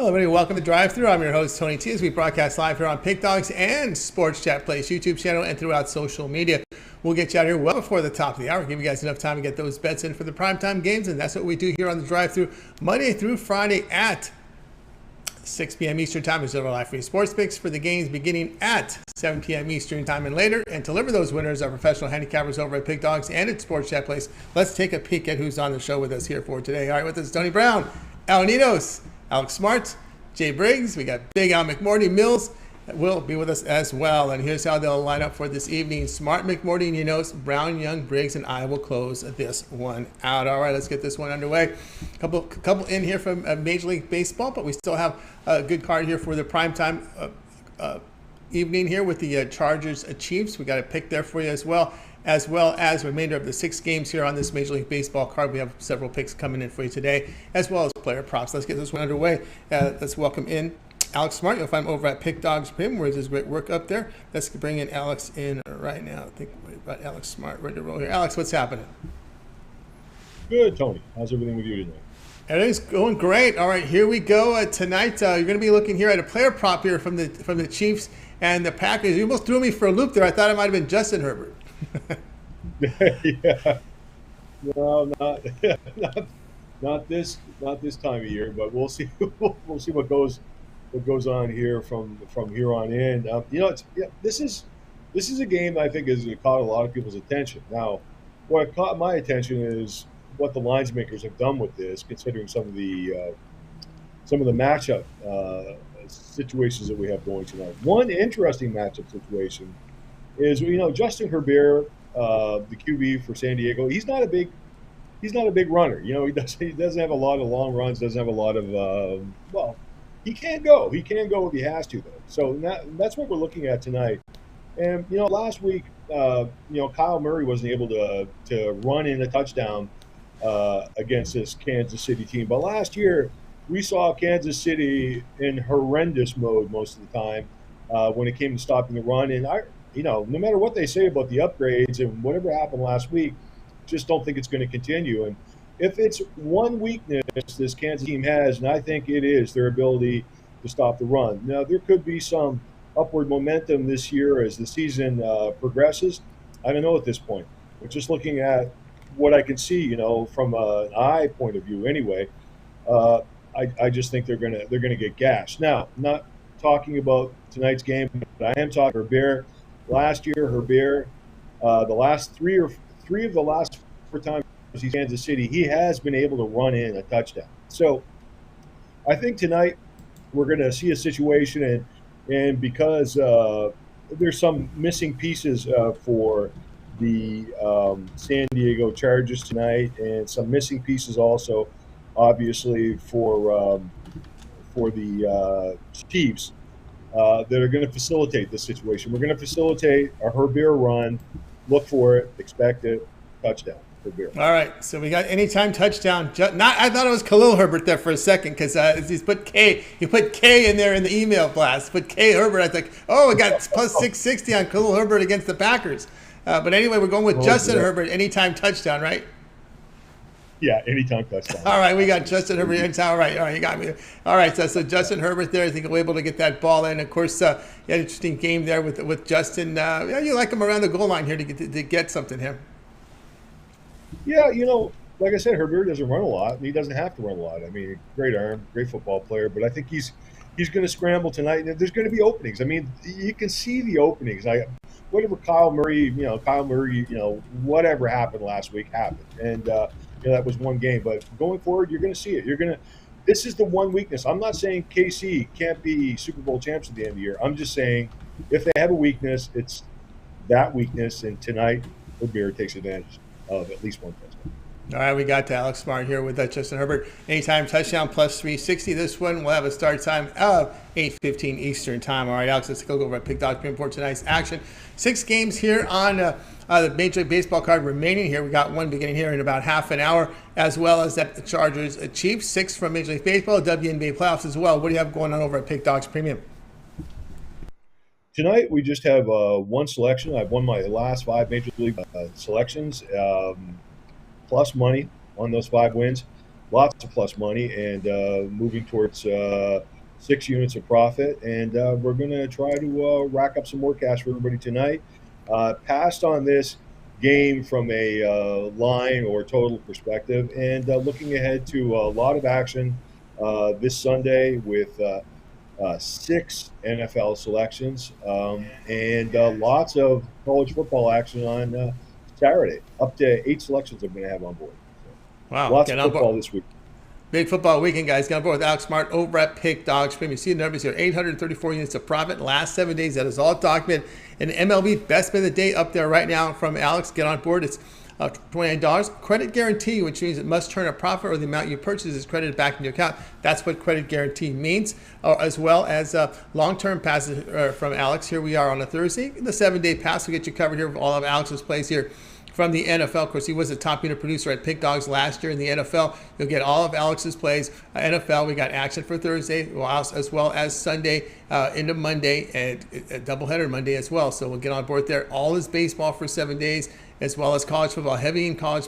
Hello, everybody. Welcome to Drive Thru. I'm your host, Tony T, as we broadcast live here on Pick Dogs and Sports Chat Place YouTube channel and throughout social media. We'll get you out here well before the top of the hour. Give you guys enough time to get those bets in for the primetime games, and that's what we do here on the Drive Thru Monday through Friday at 6 p.m. Eastern Time. Reserve our live free sports picks for the games beginning at 7 p.m. Eastern Time and later, and deliver those winners, our professional handicappers over at Pick Dogs and at Sports Chat Place. Let's take a peek at who's on the show with us here for today. All right, with us, Tony Brown, Ninos, Alex Smart, Jay Briggs. We got Big Al McMordie. Millz will be with us as well. And here's how they'll line up for this evening. Smart, McMordie, Ninos, Brown, Young, Briggs, and I will close this one out. All right, let's get this one underway. Couple in here from Major League Baseball, but we still have a good card here for the primetime evening here with the Chargers Chiefs. We got a pick there for you as well as remainder of the 6 games here on this Major League Baseball card. We have several picks coming in for you today, as well as player props. Let's get this one underway. Let's welcome in Alex Smart. You'll find him over at Pick Dogs Prim, where he does great work up there. Let's bring in Alex in right now. I think we've got Alex Smart ready to roll here. Alex, what's happening? Good, Tony. How's everything with you tonight? Everything's going great. All right, here we go. Tonight, you're going to be looking here at a player prop here from the Chiefs and the Packers. You almost threw me for a loop there. I thought it might have been Justin Herbert. Yeah, no, not this time of year, but we'll see. We'll see what goes on here from here on in. This is a game that I think has caught a lot of people's attention. Now, what caught my attention is what the lines makers have done with this, considering some of the matchup situations that we have going tonight. One interesting matchup situation is, Justin Herbert, the QB for San Diego. He's not a big runner. He doesn't have a lot of long runs. Doesn't have a lot of he can go. He can go if he has to, though. So that's what we're looking at tonight. And last week, Kyle Murray wasn't able to run in a touchdown against this Kansas City team. But last year, we saw Kansas City in horrendous mode most of the time when it came to stopping the run. And no matter what they say about the upgrades and whatever happened last week, just don't think it's going to continue. And if it's one weakness this Kansas team has, and I think it is their ability to stop the run. Now, there could be some upward momentum this year as the season progresses. I don't know at this point. But just looking at what I can see, from an eye point of view anyway, I just think they're gonna get gashed. Now, I'm not talking about tonight's game, but I am talking Herbert. Last year, Herbert, the last three of the last 4 times he's in Kansas City, he has been able to run in a touchdown. So I think tonight we're going to see a situation, and because there's some missing pieces for the San Diego Chargers tonight, and some missing pieces also, obviously, for the Chiefs, that are going to facilitate this situation. We're going to facilitate a Herbert run. Look for it, expect it, touchdown, Herbert. All right, so we got anytime touchdown. I thought it was Khalil Herbert there for a second because he's put K. He put K in there in the email blast. Put K Herbert. I think, we got plus 660 on Khalil Herbert against the Packers. But anyway, we're going with Justin Herbert, anytime touchdown, right? Yeah, anytime touchdown. All right, we got Justin Herbert anytime. All right, you got me. All right, so Justin Herbert there. I think we're able to get that ball in. Of course, you had an interesting game there with Justin. You like him around the goal line here to get something here. Yeah, like I said, Herbert doesn't run a lot, and he doesn't have to run a lot. I mean, great arm, great football player, but I think he's going to scramble tonight. And there's going to be openings. I mean, you can see the openings. Whatever Kyle Murray, whatever happened last week happened, and that was one game. But going forward, you're going to see it. This is the one weakness. I'm not saying KC can't be Super Bowl champs at the end of the year. I'm just saying if they have a weakness, it's that weakness, and tonight Herbert takes advantage of at least one touchdown. All right, we got to Alex Smart here with Justin Herbert. Anytime touchdown plus 360. This one will have a start time of 8:15 Eastern time. All right, Alex, let's go over at Pick Dogs for tonight's action. 6 games here on the Major League Baseball card remaining here. We got one beginning here in about half an hour, as well as that the Chargers Chiefs. 6 from Major League Baseball, WNBA playoffs as well. What do you have going on over at Pick Dogs Premium? Tonight, we just have one selection. I've won my last 5 Major League selections, plus money on those 5 wins. lots of plus money, and moving towards 6 units of profit. And we're going to try to rack up some more cash for everybody tonight. Passed on this game from a line or total perspective, and looking ahead to a lot of action this Sunday with 6 NFL selections, and lots of college football action on Saturday. Up to 8 selections I'm going to have on board. So, Wow. lots of football this week. Big football weekend, guys. Get on board with Alex Smart over at Pick Dogs Premium. See the numbers here: 834 units of profit last 7 days. That is all documented. And MLB best bet of the day up there right now from Alex. Get on board. It's $29. Credit guarantee, which means it must turn a profit or the amount you purchase is credited back into your account. That's what credit guarantee means, as well as long-term passes from Alex. Here we are on a Thursday. The 7-day pass will get you covered here with all of Alex's plays here from the NFL. Of course, he was a top unit producer at Pick Dogs last year in the NFL. You'll get all of Alex's plays. NFL, we got action for Thursday, as well as Sunday into Monday, and a doubleheader Monday as well. So we'll get on board there. All is baseball for 7 days, as well as college football. Heavy in college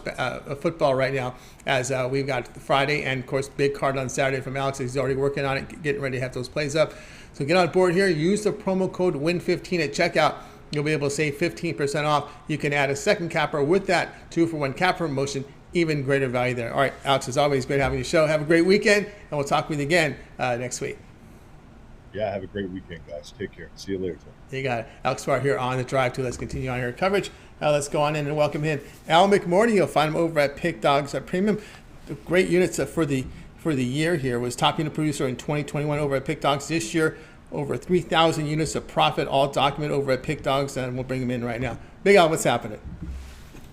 football right now, as we've got Friday and, of course, big card on Saturday from Alex. He's already working on it, getting ready to have those plays up. So get on board here. Use the promo code WIN15 at checkout. You'll be able to save 15% off. You can add a second capper with that 2-for-1 capper promotion. Even greater value there. All right, Alex, as always, great having you show. Have a great weekend, and we'll talk with you again next week. Yeah, have a great weekend, guys. Take care. See you later. You got it. Alex Smart here on the drive to. Let's continue on your coverage. Let's go on in and welcome in Al McMordie. You'll find him over at Pick Dogs Premium. The great units for the year here. Was top unit producer in 2021 over at Pick Dogs. This year, over 3,000 units of profit, all documented over at Pick Dogs, and we'll bring him in right now. Big Al, what's happening?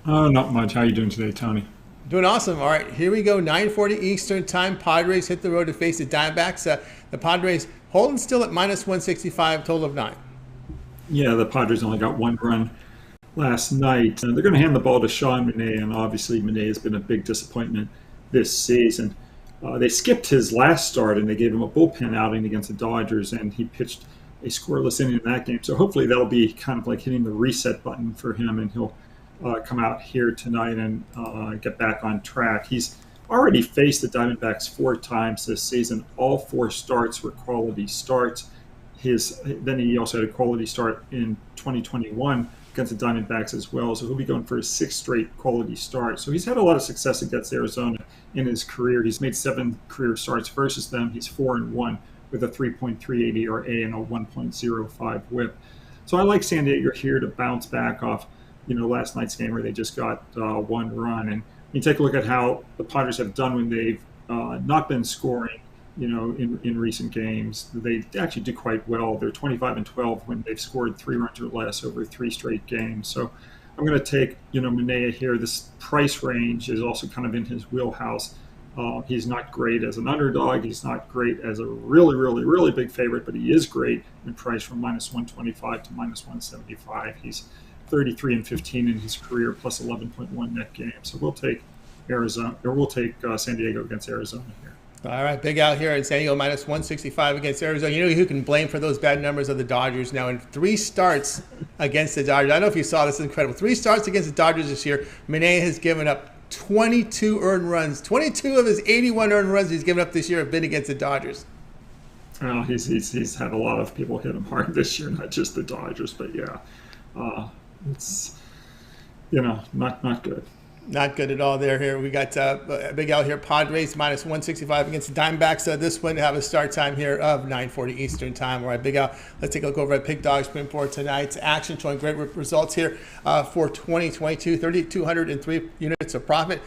Not much. How you doing today, Tony? Doing awesome. All right, here we go. 9:40 Eastern time. Padres hit the road to face the Diamondbacks. The Padres holding still at -165, total of 9. Yeah, the Padres only got 1 run last night. They're going to hand the ball to Sean Manaea, and obviously Manaea has been a big disappointment this season. They skipped his last start, and they gave him a bullpen outing against the Dodgers, and he pitched a scoreless inning in that game. So hopefully that'll be kind of like hitting the reset button for him, and he'll come out here tonight and get back on track. He's already faced the Diamondbacks 4 times this season. All 4 starts were quality starts. Then he also had a quality start in 2021 against the Diamondbacks as well. So he'll be going for his 6th straight quality start. So he's had a lot of success against Arizona in his career. He's made 7 career starts versus them. He's 4-1 with a 3.38 ERA and a 1.05 WHIP. So I like San Diego here to bounce back off, last night's game where they just got 1 run. And you take a look at how the Padres have done when they've not been scoring, in recent games. They actually do quite well. They're 25-12 when they've scored 3 runs or less over 3 straight games. So I'm going to take, Manaea here. This price range is also kind of in his wheelhouse. He's not great as an underdog. He's not great as a really, really, really big favorite, but he is great in price from -125 to -175. He's 33-15 in his career, plus 11.1 net games. So we'll take San Diego against Arizona here. All right, big out here in San Diego, -165 against Arizona. You know who can blame for those bad numbers of the Dodgers now in 3 starts against the Dodgers. I don't know if you saw this, is incredible. 3 starts against the Dodgers this year. Manaea has given up 22 earned runs. 22 of his 81 earned runs he's given up this year have been against the Dodgers. Well, he's had a lot of people hit him hard this year, not just the Dodgers, but yeah, it's not good. Not good at all there. Here we got big out here. Padres -165 against the Diamondbacks. This one have a start time here of 9:40 Eastern time. All right, big out. Let's take a look over at Pick Dogs Print for tonight's action, showing great results here for 2022. 3,203 units of profit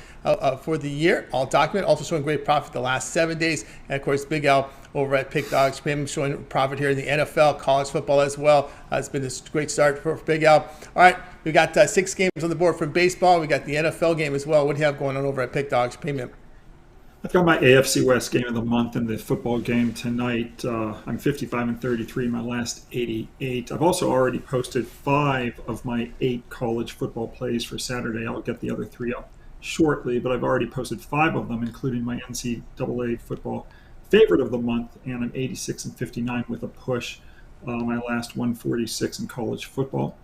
for the year, all documented. Also showing great profit the last 7 days, and of course, Big Al over at Pick Dogs Premium showing profit here in the NFL, college football as well. It's been a great start for Big Al. All right, we got 6 games on the board from baseball. We got the NFL game as well. What do you have going on over at Pick Dogs Premium? I've got my AFC West game of the month and the football game tonight. I'm 55-33 in my last 88. I've also already posted 5 of my 8 college football plays for Saturday. I'll get the other 3 up shortly, but I've already posted 5 of them, including my NCAA football favorite of the month, and I'm 86-59 with a push. My last 146 in college football.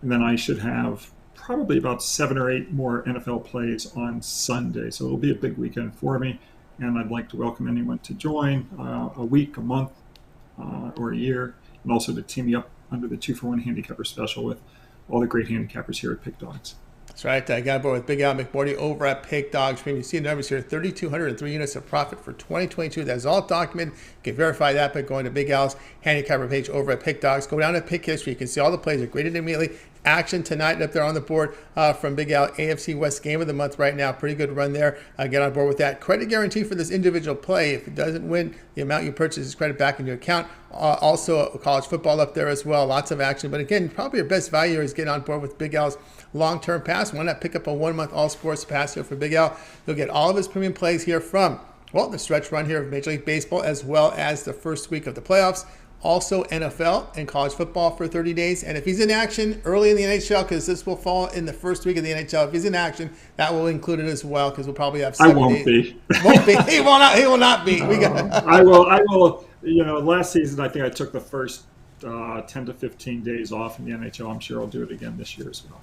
And then I should have probably about 7 or 8 more NFL plays on Sunday. So it'll be a big weekend for me. and I'd like to welcome anyone to join a week, a month, or a year, and also to team me up under the 2-for-1 handicapper special with all the great handicappers here at Pick Dogs. That's right. I got aboard with Big Al McMordie over at Pick Dogs. You see the numbers here, 3,203 units of profit for 2022. That's all documented. You can verify that by going to Big Al's handicapper page over at Pick Dogs. Go down to Pick History. You can see all the plays are graded immediately. Action tonight up there on the board from Big Al. AFC West Game of the Month right now. Pretty good run there. Get on board with that. Credit guarantee for this individual play. If it doesn't win, the amount you purchase is credit back in your account. Also, college football up there as well. Lots of action. But again, probably your best value is getting on board with Big Al's long-term pass. Why not pick up a 1-month all-sports pass here for Big Al? You'll get all of his premium plays here from, well, the stretch run here of Major League Baseball as well as the first week of the playoffs. Also NFL and college football for 30 days. And if he's in action early in the NHL, because this will fall in the first week of the NHL, if he's in action, that will include it as well, because we'll probably have 7 days. I won't be. Won't be. He will not be. I will. Last season, I think I took the first 10 to 15 days off in the NHL. I'm sure I'll do it again this year as well.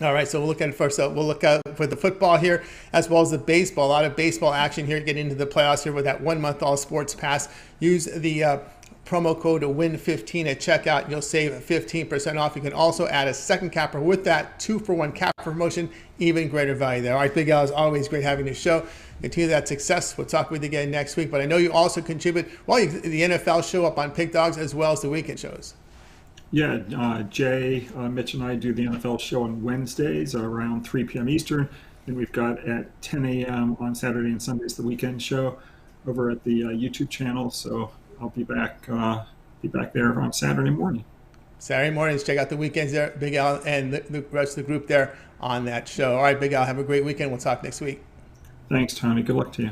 All right, so we'll look at it first. So we'll look at for the football here as well as the baseball. A lot of baseball action here. Get into the playoffs here with that 1-month all sports pass. Use the promo code WIN15 at checkout. You'll save 15% off. You can also add a second capper with that 2-for-1 capper promotion. Even greater value there. All right, Big Al, is always great having you show. Continue that success. We'll talk with you again next week. But I know you also contribute, the NFL show up on Pick Dogs as well as the weekend shows. Yeah, Jay, Mitch, and I do the NFL show on Wednesdays around 3 p.m. Eastern. And we've got at 10 a.m. on Saturday and Sundays the weekend show over at the YouTube channel. So I'll be back there on Saturday morning. Saturday mornings, check out the weekends there, Big Al and the rest of the group there on that show. All right, Big Al, have a great weekend. We'll talk next week. Thanks, Tony. Good luck to you.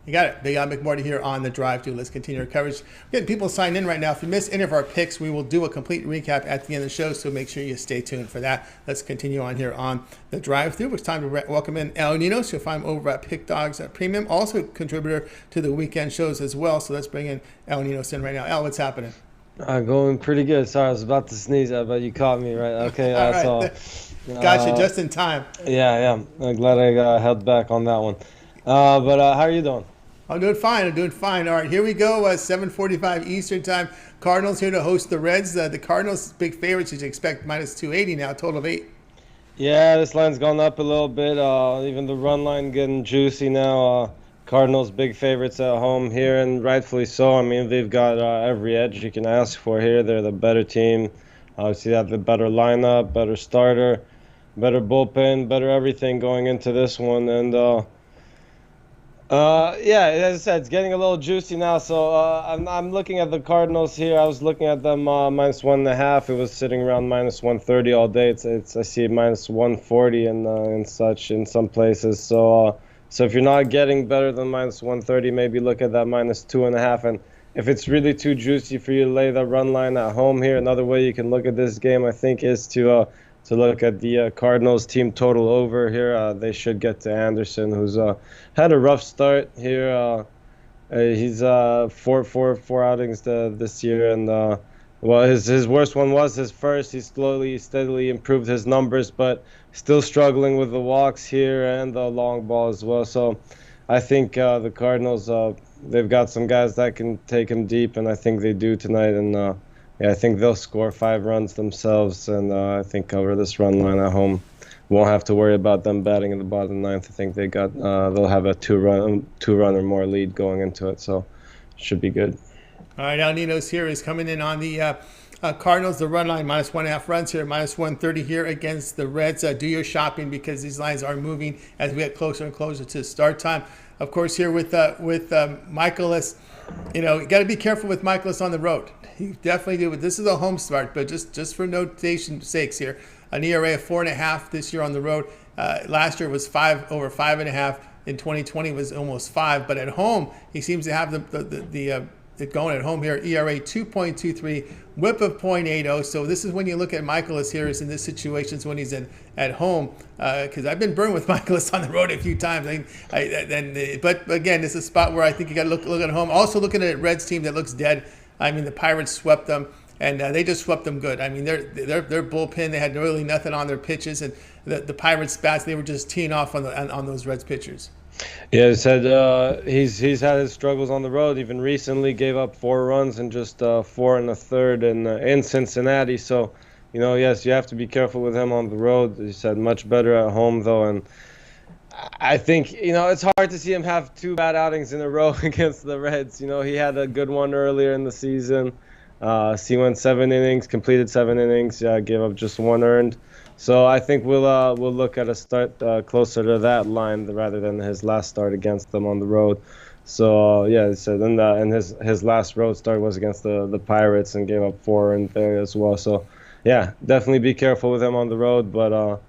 You got it. Big Al McMordie here on The Drive to. Let's continue our coverage. We're getting people signed in right now. If you missed any of our picks, we will do a complete recap at the end of the show, so make sure you stay tuned for that. Let's continue on here on The Drive Through. It's time to welcome in El Ninos. You'll find him over at Pick Dogs Premium, also a contributor to the weekend shows as well. So let's bring in El Ninos in right now. El, what's happening? Going pretty good. Sorry, I was about to sneeze, but you caught me, right? Okay, All right. so got you just in time. Yeah. I'm glad I got held back on that one. But how are you doing? I'm doing fine. All right, here we go. 7:45 Eastern time. Cardinals here to host the Reds. The Cardinals, big favorites. You should expect minus 280 now, total of 8. Yeah, this line's gone up a little bit. Even the run line getting juicy now. Cardinals, big favorites at home here, and rightfully so. I mean, they've got every edge you can ask for here. They're the better team. Obviously, they have the better lineup, better starter, better bullpen, better everything going into this one. And yeah, as I said, it's getting a little juicy now. So I'm looking at the Cardinals here. I was looking at them minus 1.5. It was sitting around minus 130 all day. I see minus 140 and such in some places. So if you're not getting better than minus 130, maybe look at that minus 2.5. And if it's really too juicy for you to lay the run line at home here, another way you can look at this game, I think, is to look at the Cardinals team total over here. They should get to Anderson, who's had a rough start here. He's four outings this year, and well, his worst one was his first. He's steadily improved his numbers, but still struggling with the walks here and the long ball as well. So I think the Cardinals, they've got some guys that can take him deep, and I think they do tonight. And yeah, I think they'll score 5 runs themselves, and I think cover this run line at home. Won't have to worry about them batting in the bottom ninth. I think they'll have a two run or more lead going into it, so should be good. All right, now Ninos here is coming in on the Cardinals, the run line, minus 1.5 runs here, minus 130 here against the Reds. Do your shopping because these lines are moving as we get closer and closer to start time. Of course, here with Michaelis, you got to be careful with Michaelis on the road. You definitely do. But this is a home start, but just for notation's sakes here, an ERA of 4.5 this year on the road. Last year was over 5.5. In 2020 was almost 5. But at home, he seems to have it going at home here. ERA 2.23, WHIP of 0.80. So this is when you look at Michaelis here is in this situations when he's at home. Because I've been burned with Michaelis on the road a few times. But again, this is a spot where I think you got to look at home. Also looking at a Reds team that looks dead. I mean, the Pirates swept them. and they just swept them good. I mean, their bullpen, they had really nothing on their pitches, and the Pirates bats, they were just teeing off on those Reds pitchers. Yeah, he said he's had his struggles on the road. Even recently, gave up 4 runs in just 4 1/3 in Cincinnati. So, yes, you have to be careful with him on the road. He said much better at home though, and I think it's hard to see him have 2 bad outings in a row against the Reds. He had a good one earlier in the season. He went 7 innings, completed 7 innings, gave up just 1 earned. So I think we'll look at a start closer to that line rather than his last start against them on the road. So and his last road start was against the Pirates and gave up 4 in there as well. So yeah, definitely be careful with him on the road. But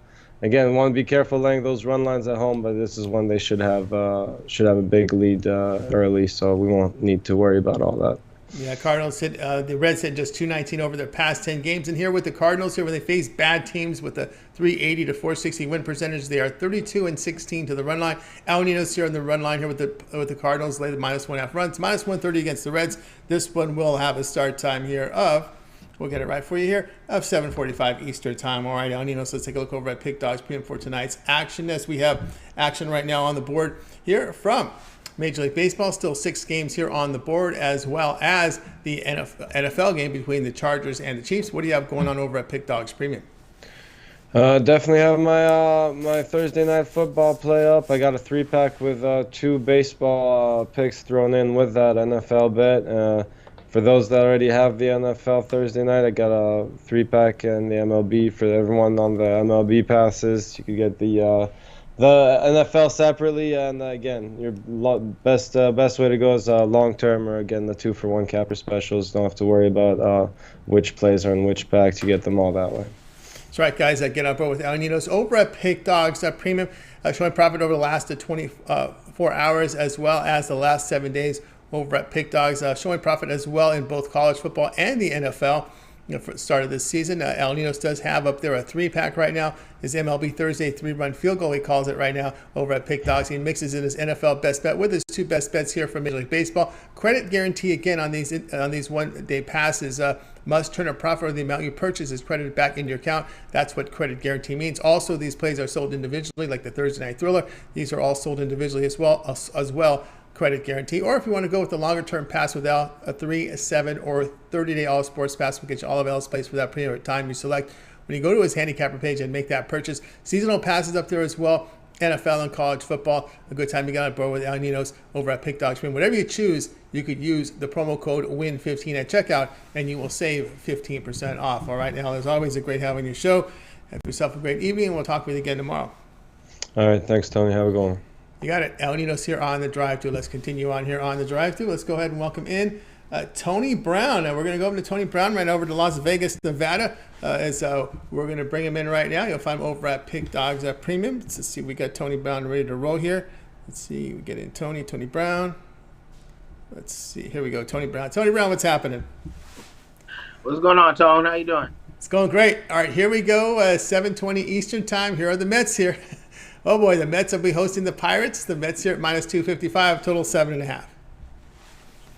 again, want to be careful laying those run lines at home. But this is when they should have a big lead early, so we won't need to worry about all that. Yeah, Cardinals hit the Reds hit just 219 over their past 10 games, and here with the Cardinals, here when they face bad teams with a 380 to 460 win percentage, they are 32-16 to the run line. Ninos here on the run line here with the Cardinals, lay the -1.5 runs, -130 against the Reds. This one will have a start time here of, we'll get it right for you here, of 7:45 Eastern time. All right, Ninos, let's take a look over at Pick Dogs PM for tonight's action. As we have action right now on the board here from Major League Baseball, still 6 games here on the board, as well as the NFL game between the Chargers and the Chiefs. What do you have going on over at Pick Dogs Premium? Definitely have my Thursday night football play up. I got a 3-pack with 2 baseball picks thrown in with that NFL bet. For those that already have the NFL Thursday night, I got a 3-pack and the MLB for everyone on the MLB passes. You could get the NFL separately, and again, your best way to go is long term, or again the 2-for-1 capper specials. Don't have to worry about which plays are in which packs. You get them all that way. That's right, guys. Get on board with Ninos over at Pick Dogs Premium, showing profit over the last 24 hours as well as the last 7 days over at Pick Dogs, showing profit as well in both college football and the NFL. For the start of this season, Ninos does have up there a 3-pack right now. His MLB Thursday 3-run field goal, he calls it right now, over at Pick Dogs. He mixes in his NFL best bet with his 2 best bets here from Major League Baseball. Credit guarantee again on these one-day passes. Must turn a profit, or the amount you purchase is credited back into your account. That's what credit guarantee means. Also, these plays are sold individually, like the Thursday Night Thriller. These are all sold individually as well. Credit guarantee. Or if you want to go with the longer term pass without a 3, 7, or 30-day all sports pass, we'll get you all of L's plays for that premium time you select when you go to his handicapper page and make that purchase. Seasonal passes up there as well. NFL and college football. A good time to get on board with Ninos over at Pick Dogs. Whatever you choose, you could use the promo code WIN15 at checkout, and you will save 15% off. All right, now, as always, a great having your show. Have yourself a great evening, and we'll talk with you again tomorrow. All right, thanks, Tony. Have a good one. You got it. Ninos here on the drive-thru. Let's continue on here on the drive-thru. Let's go ahead and welcome in Tony Brown. We're going to go over to Tony Brown right over to Las Vegas, Nevada. We're going to bring him in right now. You'll find him over at Pick Dogs Premium. Let's see. We got Tony Brown ready to roll here. Let's see. We get in Tony Brown. Let's see. Here we go. Tony Brown. Tony Brown, what's happening? What's going on, Tone? How you doing? It's going great. All right, here we go. 7:20 Eastern time. Here are the Mets here. Oh boy, the Mets will be hosting the Pirates. The Mets here at -255, total 7.5.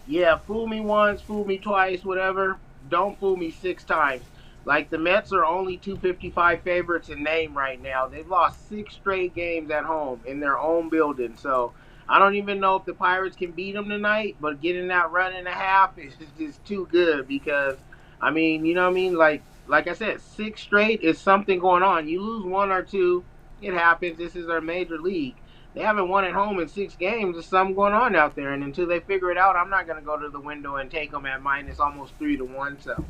Yeah, fool me once, fool me twice, whatever. Don't fool me 6 times. Like, the Mets are only 255 favorites in name right now. They've lost 6 straight games at home in their own building. So I don't even know if the Pirates can beat them tonight, but getting that run and a half is just too good because, I mean, you know what I mean? Like I said, 6 straight is something going on. You lose 1 or 2. It happens. This is our major league. They haven't won at home in 6 games. There's something going on out there. And until they figure it out, I'm not going to go to the window and take them at minus almost 3-1. So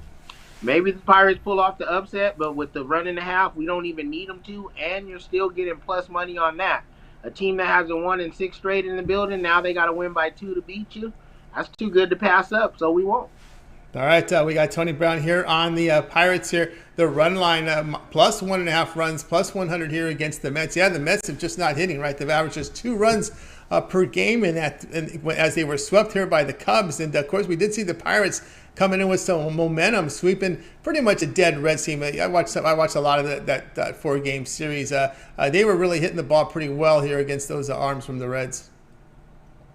maybe the Pirates pull off the upset, but with the run and a half, we don't even need them to. And you're still getting plus money on that. A team that hasn't won in 6 straight in the building, now they got to win by 2 to beat you. That's too good to pass up, so we won't. All right, we got Tony Brown here on the Pirates here. The run line plus 1.5 runs, plus 100 here against the Mets. Yeah, the Mets have just not hitting, right? They've averaged just 2 runs per game as they were swept here by the Cubs. And, of course, we did see the Pirates coming in with some momentum, sweeping pretty much a dead Reds team. I watched a lot of that 4-game series. They were really hitting the ball pretty well here against those arms from the Reds.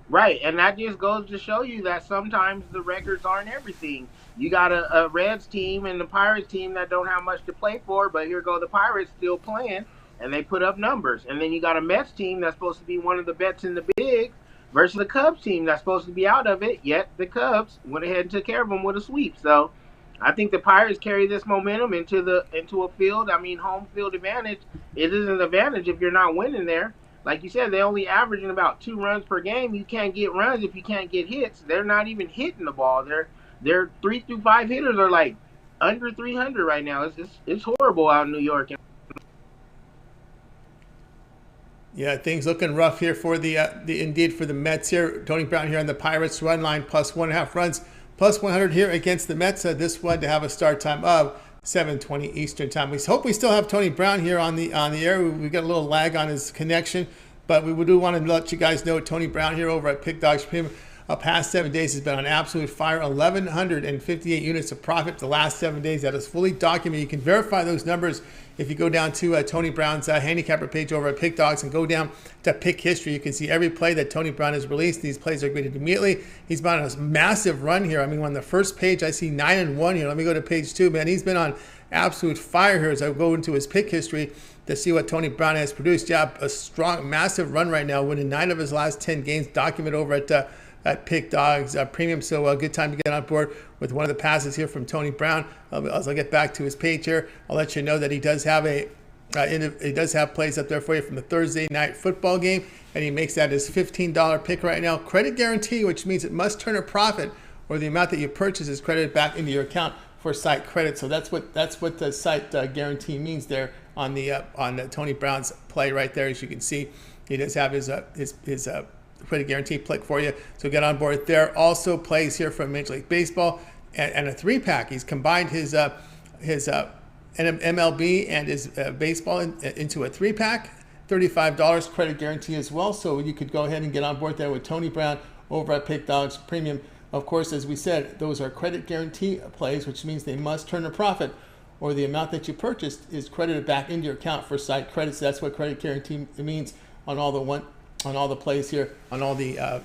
Right, and that just goes to show you that sometimes the records aren't everything. You got a Reds team and the Pirates team that don't have much to play for, but here go the Pirates still playing, and they put up numbers. And then you got a Mets team that's supposed to be one of the bets in the big versus the Cubs team that's supposed to be out of it, yet the Cubs went ahead and took care of them with a sweep. So I think the Pirates carry this momentum into a field. I mean, home field advantage. It is an advantage if you're not winning there. Like you said, they only averaging about 2 runs per game. You can't get runs if you can't get hits. They're not even hitting the ball. Their 3 through 5 hitters are like under 300 right now. It's horrible out in New York. Yeah, things looking rough here for indeed for the Mets here. Tony Brown here on the Pirates run line plus 1.5 runs, plus 100 here against the Mets. This one to have a start time of 7:20 Eastern time. We hope we still have Tony Brown here on the air. We got a little lag on his connection, but we do want to let you guys know Tony Brown here over at Pick Dogs Premium. Past 7 days has been on absolute fire. 1,158 units of profit the last 7 days. That is fully documented. You can verify those numbers if you go down to Tony Brown's handicapper page over at Pick Dogs and go down to Pick History. You can see every play that Tony Brown has released. These plays are graded immediately. He's been on a massive run here. I mean, on the first page, I see 9-1 here. Let me go to page 2, man. He's been on absolute fire here as I go into his pick history to see what Tony Brown has produced. Yeah, a strong, massive run right now, winning 9 of his last 10 games, documented over at Pick Dogs Premium. So a good time to get on board with one of the passes here from Tony Brown. As I get back to his page here, I'll let you know that he does have plays up there for you from the Thursday night football game, and he makes that his $15 pick right now. Credit guarantee, which means it must turn a profit, or the amount that you purchase is credited back into your account for site credit. So that's what the site guarantee means there on Tony Brown's play right there. As you can see, he does have his credit guarantee pick for you, so get on board there. Also plays here from Major League Baseball and a 3-pack. He's combined his MLB and his baseball into a 3-pack. $35 credit guarantee as well, so you could go ahead and get on board there with Tony Brown over at Pick Dogs Premium. Of course, as we said, those are credit guarantee plays, which means they must turn a profit, or the amount that you purchased is credited back into your account for site credits. That's what credit guarantee means on all the plays here, on all the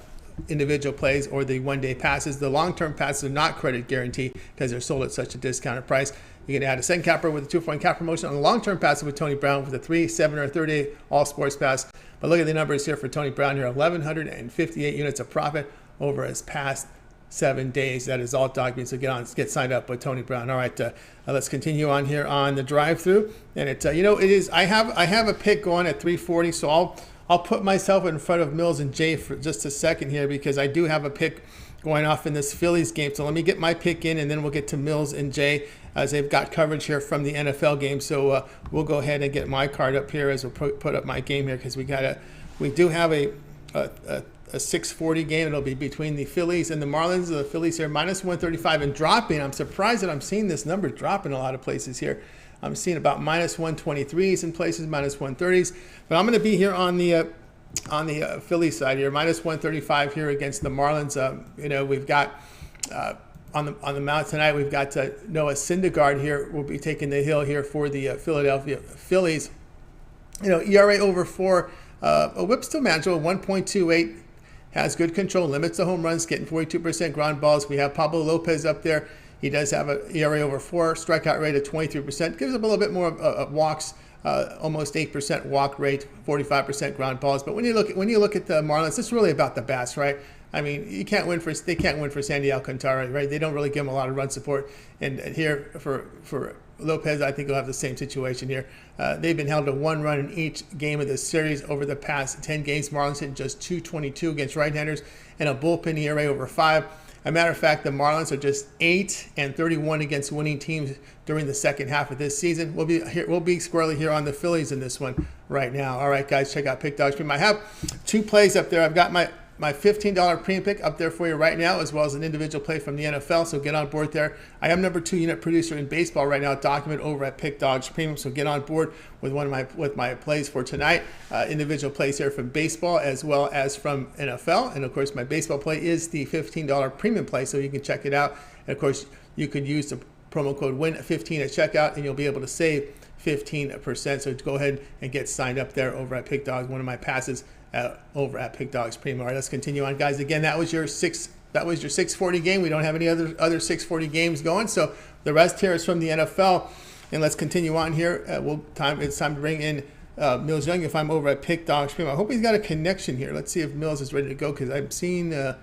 individual plays or the one-day passes. The long-term passes are not credit guarantee because they're sold at such a discounted price. You can add a second capper with a 2-point cap promotion on the long-term passes with Tony Brown with a 3, 7, or 30-day all sports pass. But look at the numbers here for Tony Brown here: 1,158 units of profit over his past 7 days. That is all documented. So get signed up with Tony Brown. All right, let's continue on here on the drive-through. And it is. I have a pick going at 340. So I'll put myself in front of Millz and Jay for just a second here because I do have a pick going off in this Phillies game. So let me get my pick in, and then we'll get to Millz and Jay as they've got coverage here from the NFL game. So we'll go ahead and get my card up here as we'll put up my game here because we do have a 640 game. It'll be between the Phillies and the Marlins. The Phillies here minus 135 and dropping. I'm surprised that I'm seeing this number drop in a lot of places here. I'm seeing about minus 123s in places, minus 130s. But I'm going to be here on the Philly side here, minus 135 here against the Marlins. We've got on the mound tonight. We've got Noah Syndergaard here. Will be taking the hill here for the Philadelphia Phillies. ERA over 4. A whip still manageable, 1.28. Has good control, limits the home runs, getting 42% ground balls. We have Pablo Lopez up there. He does have an ERA over 4, strikeout rate of 23%. Gives up a little bit more walks, almost 8% walk rate, 45% ground balls. But when you look at the Marlins, it's really about the bats, right? I mean, they can't win for Sandy Alcantara, right? They don't really give him a lot of run support. And here for Lopez, I think he'll have the same situation here. They've been held to 1 run in each game of this series over the past 10 games. Marlins hitting just .222 against right-handers and a bullpen ERA over 5. As a matter of fact, the Marlins are just 8-31 against winning teams during the second half of this season. We'll be squarely here on the Phillies in this one right now. All right, guys, check out Pick Dogs Premium. I have 2 plays up there. I've got my $15 premium pick up there for you right now, as well as an individual play from the NFL. So get on board there. I am number 2 unit producer in baseball right now, document over at Pick Dogs Premium. So get on board with my plays for tonight. Individual plays here from baseball as well as from NFL. And of course, my baseball play is the $15 premium play, so you can check it out. And of course, you can use the promo code WIN15 at checkout, and you'll be able to save 15%. So go ahead and get signed up there over at Pick Dogs. One of my passes over at Pick Dogs Premium. All right, let's continue on, guys. Again, that was your 6 That was your 640 game. We don't have any other 640 games going. So the rest here is from the NFL. And let's continue on here. It's time to bring in Millz Young if I'm over at Pick Dogs Premium. I hope he's got a connection here. Let's see if Millz is ready to go because I'm seeing a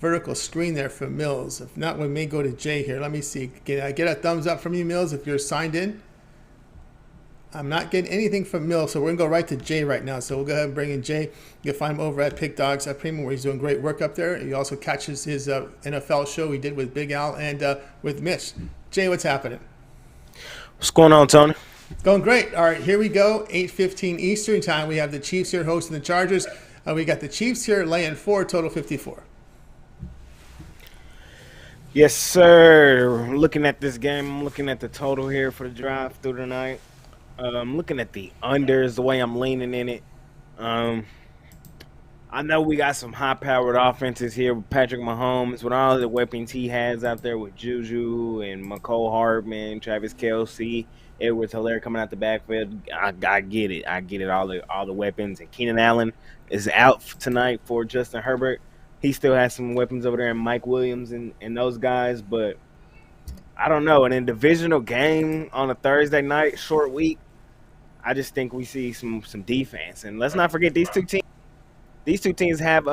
vertical screen there for Millz. If not, we may go to Jay here. Let me see. Can I get a thumbs up from you, Millz, if you're signed in? I'm not getting anything from Millz, so we're going to go right to Jay right now. So we'll go ahead and bring in Jay. You can find him over at Pick Dogs Premium where he's doing great work up there. He also catches his NFL show he did with Big Al and with Mitch. Jay, what's happening? What's going on, Tony? Going great. All right, here we go. 8:15 Eastern time. We have the Chiefs here hosting the Chargers. We got the Chiefs here laying 4, total 54. Yes, sir. Looking at this game, I'm looking at the total here for the drive through tonight. I'm looking at the unders, the way I'm leaning in it. I know we got some high-powered offenses here with Patrick Mahomes, with all the weapons he has out there with Juju and McCole Hardman, Travis Kelce, Edwards-Helaire coming out the backfield. I get it. I get it, all the weapons. And Keenan Allen is out tonight for Justin Herbert. He still has some weapons over there, and Mike Williams and those guys. But I don't know. In a divisional game on a Thursday night, short week, I just think we see some defense. And let's not forget these two teams. These two teams have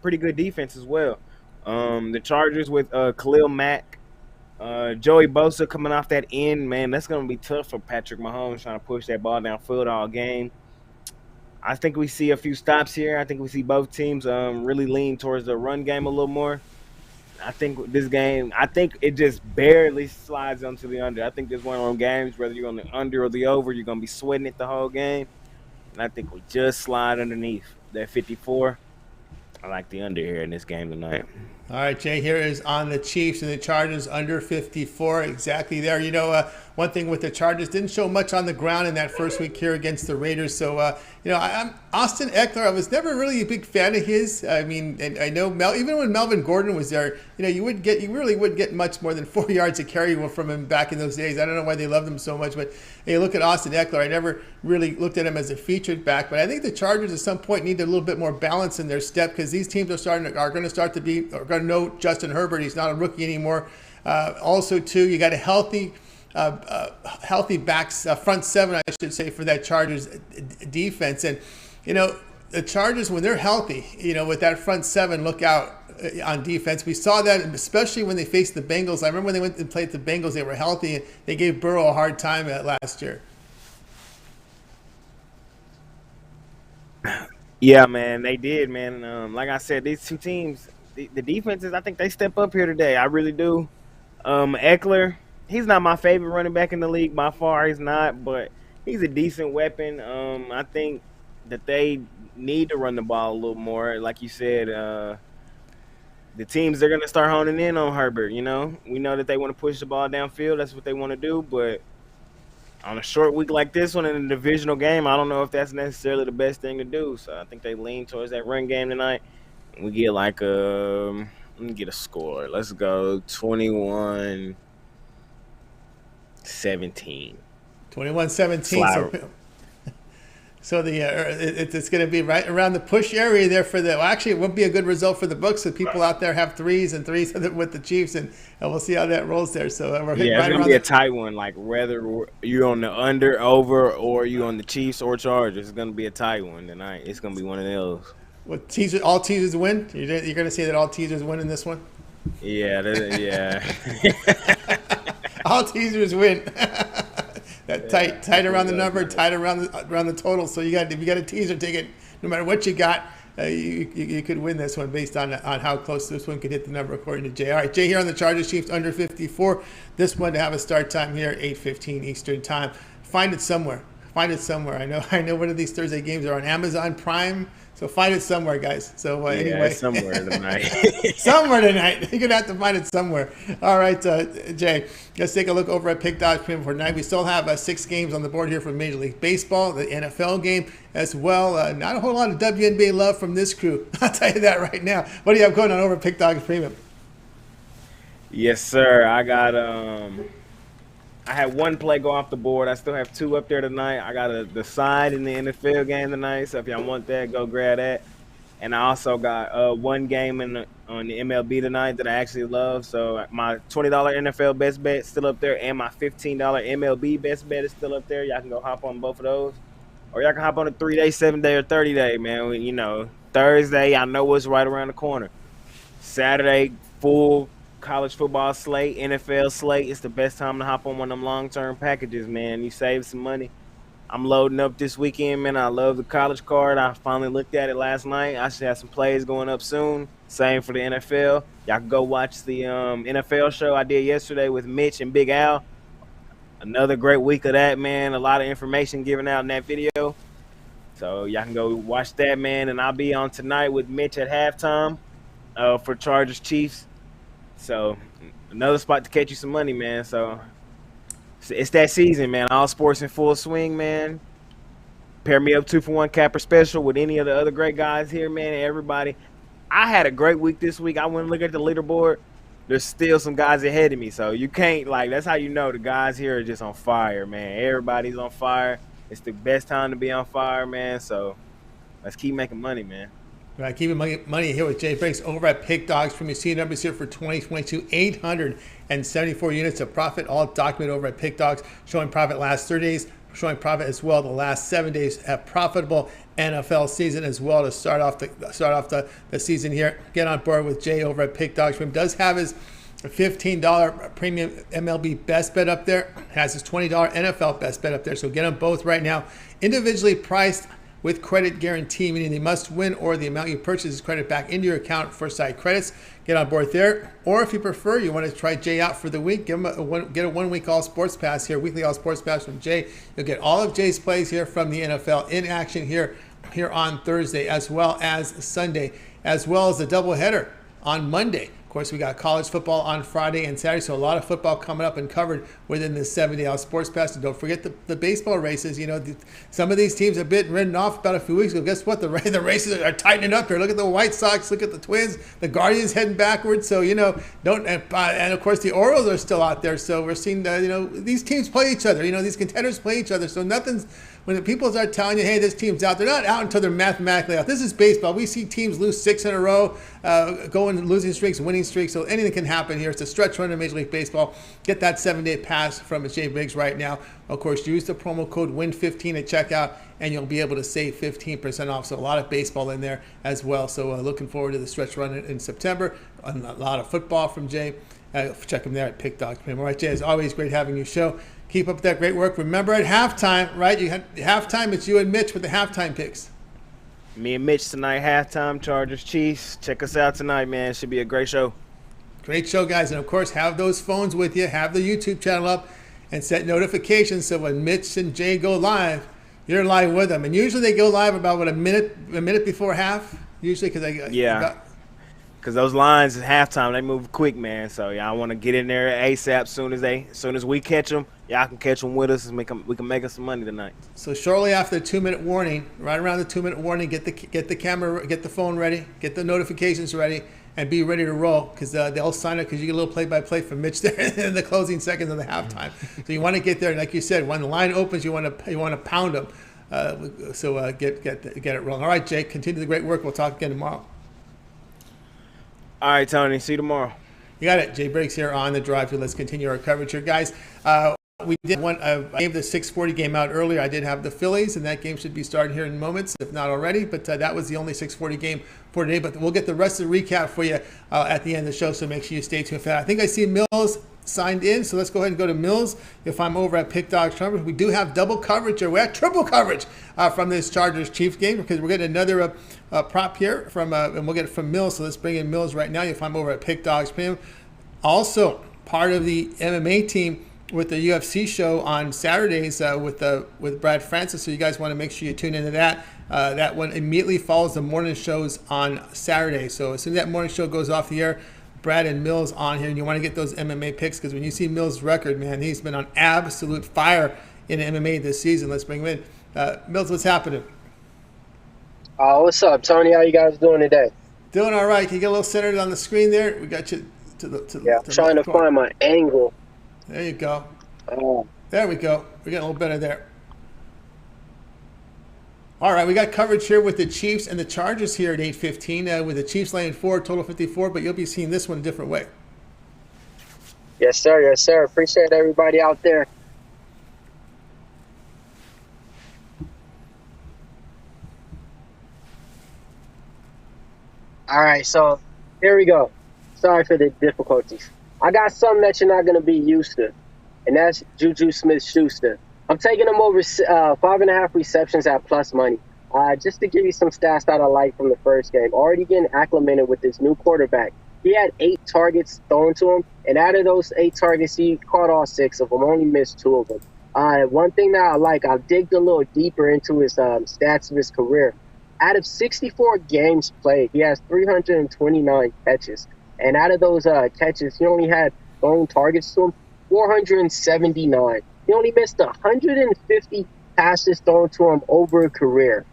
pretty good defense as well. The Chargers with Khalil Mack, Joey Bosa coming off that end, man, that's going to be tough for Patrick Mahomes trying to push that ball downfield all game. I think we see a few stops here. I think we see both teams really lean towards the run game a little more. I think this game, it just barely slides onto the under. I think this one of those games, whether you're on the under or the over, you're going to be sweating it the whole game. And I think we just slide underneath that 54. I like the under here in this game tonight. All right, Jay, here is on the Chiefs and the Chargers under 54, exactly there. You know, one thing with the Chargers, didn't show much on the ground in that first week here against the Raiders. So, I'm Austin Eckler, I was never really a big fan of his. I mean, and I know even when Melvin Gordon was there, you really wouldn't get much more than 4 yards of carry from him back in those days. I don't know why they loved him so much, but hey, look at Austin Eckler. I never really looked at him as a featured back, but I think the Chargers at some point need a little bit more balance in their step because these teams are going to know Justin Herbert. He's not a rookie anymore. Also, too, you got a healthy backs, front seven, I should say, for that Chargers defense. And, the Chargers, when they're healthy, with that front seven, look out on defense. We saw that, especially when they faced the Bengals. I remember when they went and played the Bengals, they were healthy, and they gave Burrow a hard time last year. Yeah, man, they did, man. Like I said, these two teams, the defenses, I think they step up here today. I really do. Eckler, he's not my favorite running back in the league by far. He's not, but he's a decent weapon. I think that they need to run the ball a little more. Like you said, the teams, they're going to start honing in on Herbert, We know that they want to push the ball downfield. That's what they want to do, but on a short week like this one in a divisional game, I don't know if that's necessarily the best thing to do. So I think they lean towards that run game tonight. We get let me get a score. Let's go 21-17. 21-17. So it's going to be right around the push area there actually, it would be a good result for the books if people out there have threes with the Chiefs, and we'll see how that rolls there. So we're hitting it's going to be a tight one, like whether you're on the under, over, or you on the Chiefs or Chargers. It's going to be a tight one tonight. It's going to be one of those. What all teasers win? You're going to say that all teasers win in this one? Yeah, yeah. All teasers win. That tight around the number, tight around the total. So if you got a teaser ticket, no matter what you got, you could win this one based on how close this one could hit the number according to Jay. All right, Jay here on the Chargers Chiefs under 54. This one to have a start time here 8:15 Eastern time. Find it somewhere. I know one of these Thursday games are on Amazon Prime. So find it somewhere, guys. So anyway. Somewhere tonight. Somewhere tonight. You're going to have to find it somewhere. All right, Jay, let's take a look over at Pick Dogs Premium for tonight. We still have 6 games on the board here for Major League Baseball, the NFL game as well. Not a whole lot of WNBA love from this crew. I'll tell you that right now. What do you have going on over at Pick Dogs Premium? Yes, sir. I got I had one play go off the board. I still have 2 up there tonight. I got the side in the NFL game tonight, so if y'all want that, go grab that. And I also got one game on the MLB tonight that I actually love. So my $20 NFL best bet is still up there, and my $15 MLB best bet is still up there. Y'all can go hop on both of those. Or y'all can hop on a 3-day, 7-day, or 30-day, man. You know, Thursday, I know what's right around the corner. Saturday, full college football slate, NFL slate. It's the best time to hop on one of them long-term packages, man. You save some money. I'm loading up this weekend, man. I love the college card. I finally looked at it last night. I should have some plays going up soon. Same for the NFL. Y'all can go watch the NFL show I did yesterday with Mitch and Big Al. Another great week of that, man. A lot of information given out in that video. So y'all can go watch that, man. And I'll be on tonight with Mitch at halftime for Chargers Chiefs. So another spot to catch you some money, man. So it's that season, man. All sports in full swing, man. Pair me up 2-for-1 capper special with any of the other great guys here, man. And everybody. I had a great week this week. I went and looked at the leaderboard. There's still some guys ahead of me. So you can't, that's how you know the guys here are just on fire, man. Everybody's on fire. It's the best time to be on fire, man. So let's keep making money, man. Right, keeping money here with Jay Briggs over at Pick Dogs. From your seed numbers here for 2022, 874 units of profit, all documented over at Pick Dogs, showing profit last 30 days, showing profit as well the last 7 days. A profitable NFL season as well to start off the season here. Get on board with Jay over at Pick Dogs. He does have his $15 premium MLB best bet up there, has his $20 NFL best bet up there. So get them both right now, individually priced with credit guarantee, meaning they must win or the amount you purchase is credit back into your account for side credits. Get on board there. Or if you prefer, you want to try Jay out for the week, get a 1 week all sports pass here, weekly all sports pass from Jay. You'll get all of Jay's plays here from the NFL in action here on Thursday, as well as Sunday, as well as the doubleheader on Monday. Of course, we got college football on Friday and Saturday, so a lot of football coming up and covered within this 7-day sports pass. And don't forget the baseball races. You know, some of these teams have been written off about a few weeks ago. Guess what? The races are tightening up here. Look at the White Sox. Look at the Twins. The Guardians heading backwards. So, you know, and of course, the Orioles are still out there. So we're seeing, these teams play each other. You know, these contenders play each other. So nothing's, when the people start telling you, hey, this team's out, they're not out until they're mathematically out. This is baseball. We see teams lose 6 in a row, going losing streaks, winning streaks. So anything can happen here. It's a stretch run in Major League Baseball. Get that 7-day pass from Jay Briggs right now. Of course, use the promo code WIN15 at checkout, and you'll be able to save 15% off. So a lot of baseball in there as well. So looking forward to the stretch run in September. A lot of football from Jay. Check him there at Pick Dogs. All right, Jay, it's always great having you show. Keep up that great work. Remember at halftime, right? You had halftime. It's you and Mitch with the halftime picks. Me and Mitch tonight, halftime, Chargers Chiefs. Check us out tonight, man. It should be a great show. Great show, guys. And, of course, have those phones with you. Have the YouTube channel up and set notifications so when Mitch and Jay go live, you're live with them. And usually they go live about, a minute before half? Usually because because those lines at halftime, they move quick, man. So y'all want to get in there ASAP. Soon as we catch them, y'all can catch them with us, and we can make us some money tonight. So shortly after the 2-minute warning, right around the 2-minute warning, get the camera, get the phone ready, get the notifications ready, and be ready to roll because they'll sign up because you get a little play-by-play from Mitch there in the closing seconds of the halftime. So you want to get there, and like you said, when the line opens, you want to pound them. Get it rolling. All right, Jake, continue the great work. We'll talk again tomorrow. All right, Tony. See you tomorrow. You got it. Jay Briggs here on the drive. Let's continue our coverage here, guys. We did I gave the 6:40 game out earlier. I did have the Phillies, and that game should be starting here in moments, if not already. But that was the only 6:40 game for today. But we'll get the rest of the recap for you at the end of the show, so make sure you stay tuned for that. I think I see Millz signed in, so let's go ahead and go to Millz. If I'm over at Pick Dogs Trump, we do have double coverage, or we have triple coverage from this Chargers-Chiefs game because we're getting another prop here from, and we'll get it from Millz. So let's bring in Millz right now. If I'm over at Pick Dogs Premium, also part of the MMA team with the UFC show on Saturdays with Brad Francis. So you guys want to make sure you tune into that. That one immediately follows the morning shows on Saturday. So as soon as that morning show goes off the air, Brad and Millz on here, and you want to get those MMA picks because when you see Millz' record, man, he's been on absolute fire in MMA this season. Let's bring him in. Millz, what's happening? What's up, Tony? How you guys doing today? Doing all right. Can you get a little centered on the screen there? We got you I'm trying to find my angle. There you go. There we go. We're getting a little better there. All right, we got coverage here with the Chiefs and the Chargers here at 8:15. With the Chiefs laying 4, total 54, but you'll be seeing this one a different way. Yes, sir. Yes, sir. Appreciate everybody out there. All right, so here we go. Sorry for the difficulties. I got something that you're not going to be used to, and that's Juju Smith-Schuster. I'm taking him over 5.5 receptions at plus money. Just to give you some stats that I like from the first game. Already getting acclimated with this new quarterback. He had 8 targets thrown to him, and out of those 8 targets, he caught all 6 of them, only missed 2 of them. One thing that I like, I digged a little deeper into his stats of his career. Out of 64 games played, he has 329 catches. And out of those catches, he only had thrown targets to him 479. He only missed 150 passes thrown to him over a career.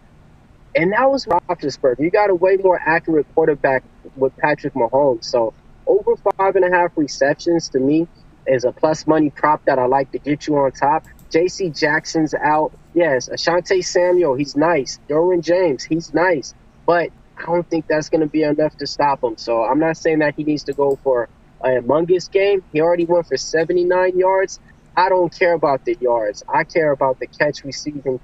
And that was Roethlisberger. You got a way more accurate quarterback with Patrick Mahomes. So over 5.5 receptions to me is a plus money prop that I like to get you on top. J.C. Jackson's out. Yes, Asante Samuel, he's nice. Derwin James, he's nice. But I don't think that's going to be enough to stop him. So I'm not saying that he needs to go for a humongous game. He already went for 79 yards. I don't care about the yards. I care about the catch receptions.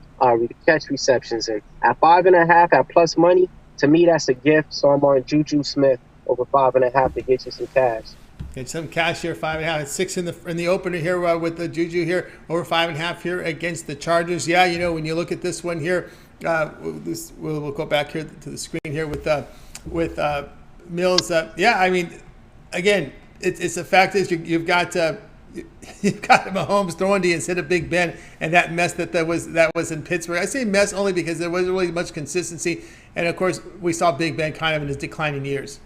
And at 5.5 at plus money, to me, that's a gift. So I'm on Juju Smith over 5.5 to get you some cash. Get some cash here, 5.5. It's 6 in the opener here with the Juju here, over 5.5 here against the Chargers. Yeah, you know, when you look at this one here, we'll go back here to the screen here with Millz. Yeah, I mean, again, it's the fact is you've got Mahomes throwing to you instead of Big Ben, and that mess that was in Pittsburgh. I say mess only because there wasn't really much consistency, and of course we saw Big Ben kind of in his declining years.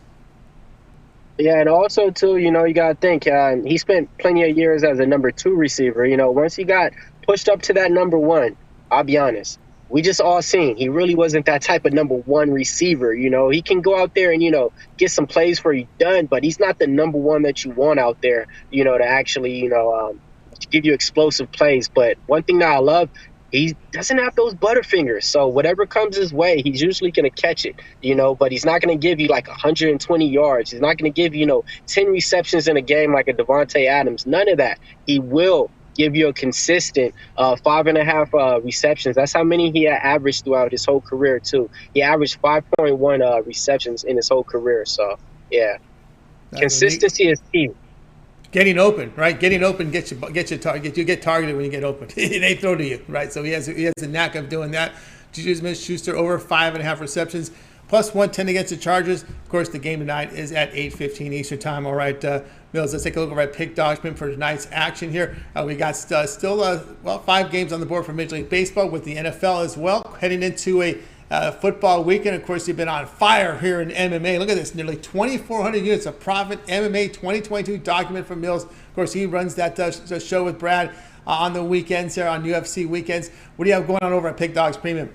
Yeah, and also too, you know, you got to think he spent plenty of years as a number 2 receiver. You know, once he got pushed up to that number 1, I'll be honest, we just all seen he really wasn't that type of number 1 receiver. You know, he can go out there and, you know, get some plays for you done, but he's not the number 1 that you want out there, you know, to actually, you know, to give you explosive plays. But one thing that I love, he doesn't have those butterfingers. So whatever comes his way, he's usually going to catch it, you know, but he's not going to give you like 120 yards. He's not going to give you, you know, 10 receptions in a game like a Devontae Adams. None of that. He will give you a consistent 5.5 receptions. That's how many he had averaged throughout his whole career, too. He averaged 5.1 receptions in his whole career. So, yeah, consistency is key. Getting open, right? Getting open gets you target. You get targeted when you get open. They throw to you, right? So he has a knack of doing that. Juju Smith-Schuster over 5.5 receptions, plus 110 against the Chargers. Of course, the game tonight is at 8:15 Eastern time. All right, Millz, let's take a look over at Pick Dogs for tonight's action here. We got still 5 games on the board for Major League Baseball with the NFL as well, heading into a football weekend. Of course, you've been on fire here in MMA. Look at this, nearly 2,400 units of profit. MMA 2022 document from Millz. Of course, he runs that show with Brad on the weekends here, on UFC weekends. What do you have going on over at Pick Dogs Premium?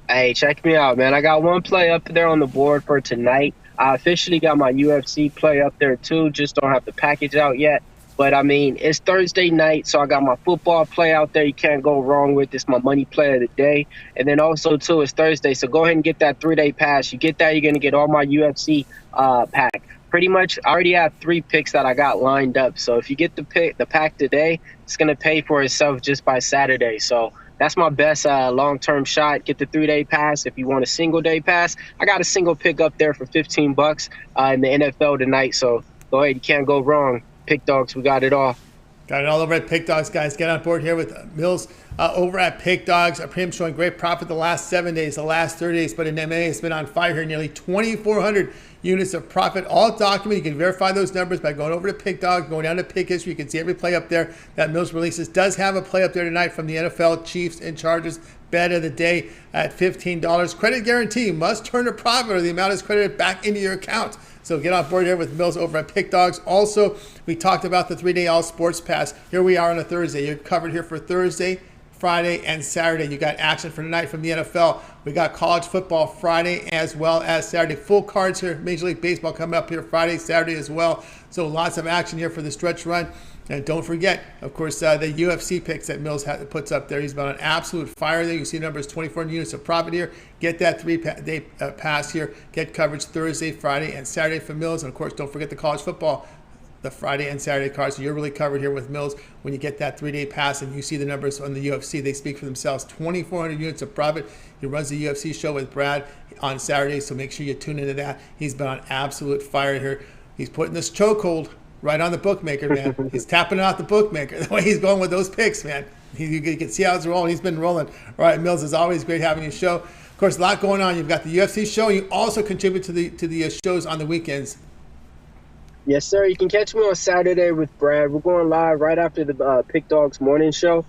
Hey, check me out, man. I got one play up there on the board for tonight. I officially got my UFC play up there, too. Just don't have the package out yet. But, I mean, it's Thursday night, so I got my football play out there. You can't go wrong with. It's my money play of the day. And then also, too, it's Thursday, so go ahead and get that 3-day pass. You get that, you're going to get all my UFC pack. Pretty much, I already have 3 picks that I got lined up. So if you get the pack today, it's going to pay for itself just by Saturday. So that's my best long-term shot. Get the 3-day pass. If you want a single-day pass, I got a single pick up there for $15 in the NFL tonight. So go ahead. You can't go wrong. Pick Dogs, we got it all. Got it all over at Pick Dogs, guys. Get on board here with Millz over at Pick Dogs. Our premium showing great profit the last 7 days, the last 30 days, but in MMA, it's been on fire here. Nearly 2,400 units of profit, all documented. You can verify those numbers by going over to Pick Dogs, going down to Pick History. You can see every play up there that Millz releases. Does have a play up there tonight from the NFL Chiefs and Chargers. Bet of the day at $15. Credit guarantee must turn a profit or the amount is credited back into your account. So get on board here with Millz over at Pick Dogs. Also, we talked about the 3-day all sports pass. Here we are on a Thursday. You're covered here for Thursday, Friday, and Saturday. You got action for tonight from the NFL. We got college football Friday as well as Saturday. Full cards here. Major League Baseball coming up here Friday, Saturday as well. So lots of action here for the stretch run. And don't forget, of course, the UFC picks that Millz puts up there. He's been on absolute fire there. You see numbers 24 units of profit here. Get that 3-day pass here. Get coverage Thursday, Friday, and Saturday from Millz. And, of course, don't forget the college football, the Friday and Saturday cards. So you're really covered here with Millz when you get that 3-day pass and you see the numbers on the UFC. They speak for themselves. 2,400 units of profit. He runs the UFC show with Brad on Saturday, so make sure you tune into that. He's been on absolute fire here. He's putting this chokehold right on the bookmaker, man. He's tapping out the bookmaker. The way he's going with those picks, man. You can see how it's rolling. He's been rolling. All right, Millz, is always great having you show. Of course, a lot going on. You've got the UFC show. You also contribute to the shows on the weekends. Yes, sir. You can catch me on Saturday with Brad. We're going live right after the Pick Dogs morning show.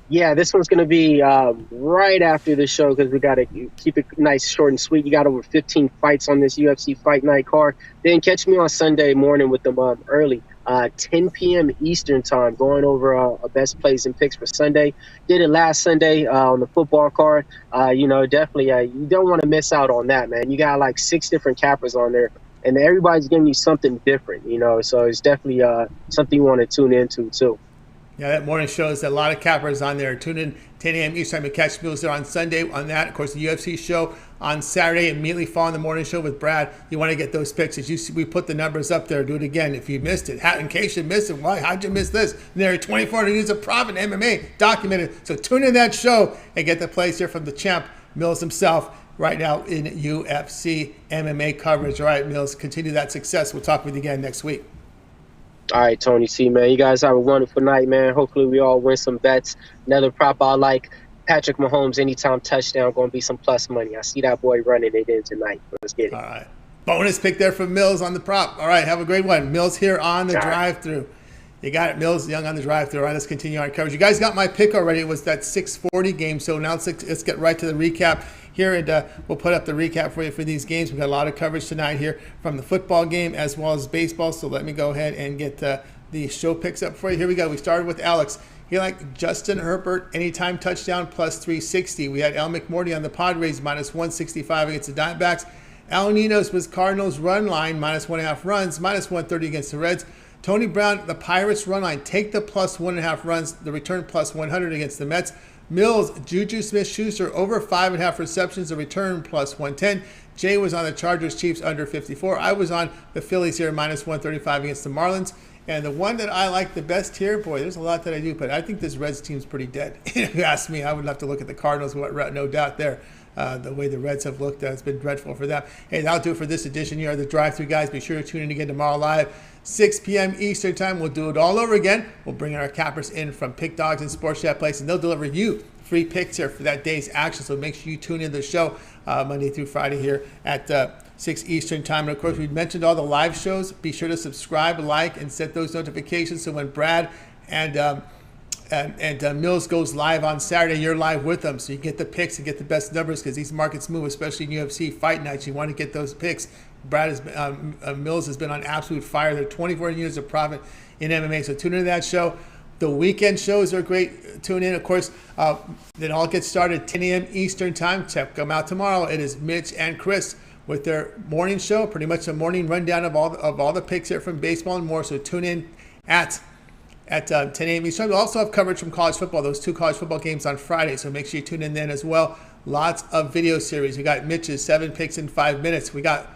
Yeah, this one's going to be right after the show because we got to keep it nice, short, and sweet. You got over 15 fights on this UFC Fight Night card. Then catch me on Sunday morning with them early, 10 p.m. Eastern time, going over a best plays and picks for Sunday. Did it last Sunday on the football card. Definitely you don't want to miss out on that, man. You got like 6 different cappers on there, and everybody's giving you something different, so it's definitely something you want to tune into too. Yeah, that morning shows a lot of cappers on there. Tune in 10 a.m. Eastern time to catch Millz there on Sunday on that. Of course, the UFC show on Saturday, immediately following the morning show with Brad. You want to get those picks. As you see, we put the numbers up there. Do it again if you missed it. In case you missed it, why? How'd you miss this? And there are 24 units of profit in MMA documented. So tune in that show and get the plays here from the champ, Millz himself, right now in UFC MMA coverage. All right, Millz, continue that success. We'll talk with you again next week. All right, Tony C, man. You guys have a wonderful night, man. Hopefully we all win some bets. Another prop I like, Patrick Mahomes, anytime touchdown, going to be some plus money. I see that boy running it in tonight. Let's get it. All right. Bonus pick there from Millz on the prop. All right, have a great one. Millz here on the drive-through. You got it, Millz Young on the drive-through. All right, let's continue our coverage. You guys got my pick already. It was that 640 game. So now let's get right to the recap here, and we'll put up the recap for you for these games. We've got a lot of coverage tonight here from the football game as well as baseball. So let me go ahead and get the show picks up for you. Here we go. We started with Alex. He liked Justin Herbert anytime touchdown plus 360. We had Al McMordie on the Padres minus 165 against the Diamondbacks. Al Ninos was Cardinals run line minus 1.5 runs, minus 130 against the Reds. Tony Brown, the Pirates run line, take the plus 1.5 runs, the return plus 100 against the Mets. Millz, Juju Smith-Schuster over 5.5 receptions, the return plus 110. Jay was on the Chargers, Chiefs under 54. I was on the Phillies here minus 135 against the Marlins. And the one that I like the best here, boy, there's a lot that I do, but I think this Reds team's pretty dead. If you ask me, I would have to look at the Cardinals, no doubt there. The way the Reds have looked, it's been dreadful for them. Hey, that'll do it for this edition here of the Drive-Thru, guys. Be sure to tune in again tomorrow live, 6 p.m. Eastern time. We'll do it all over again. We'll bring our cappers in from Pick Dogs and Sports Chat Place, and they'll deliver you free picks here for that day's action. So make sure you tune in to the show Monday through Friday here at 6 Eastern time. And of course, we mentioned all the live shows. Be sure to subscribe, like, and set those notifications so when Brad and Millz goes live on Saturday, you're live with them, so you get the picks and get the best numbers because these markets move, especially in UFC fight nights. You want to get those picks. Millz has been on absolute fire. They're 24 units of profit in MMA, so tune into that show. The weekend shows are great. Tune in, of course. It all gets started 10 a.m. Eastern time. Check them out tomorrow. It is Mitch and Chris with their morning show, pretty much a morning rundown of all the picks here from baseball and more. So tune in at 10 a.m. Eastern. We'll also have coverage from college football, those 2 college football games on Friday. So make sure you tune in then as well. Lots of video series. We got Mitch's 7 picks in 5 minutes. We got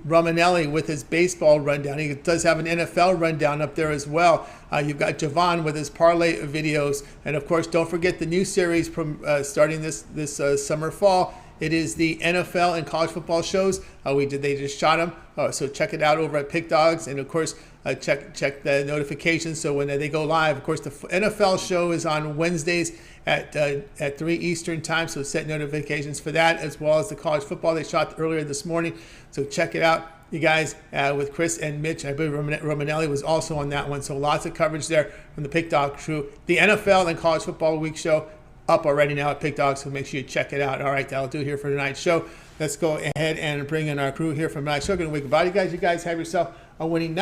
Romanelli with his baseball rundown. He does have an NFL rundown up there as well. You've got Javon with his parlay videos. And of course, don't forget the new series from starting this summer fall. It is the NFL and college football shows. They just shot them. So check it out over at Pick Dogs. And of course, check the notifications so when they go live. Of course, the NFL show is on Wednesdays at 3 Eastern time. So set notifications for that, as well as the college football they shot earlier this morning. So check it out, you guys, with Chris and Mitch. I believe Romanelli was also on that one. So lots of coverage there from the Pick Dog crew. The NFL and college football week show up already now at Pick Dogs, so make sure you check it out. All right, that'll do it here for tonight's show. Let's go ahead and bring in our crew here from tonight's show. Good week. Bye, you guys. You guys have yourself a winning night.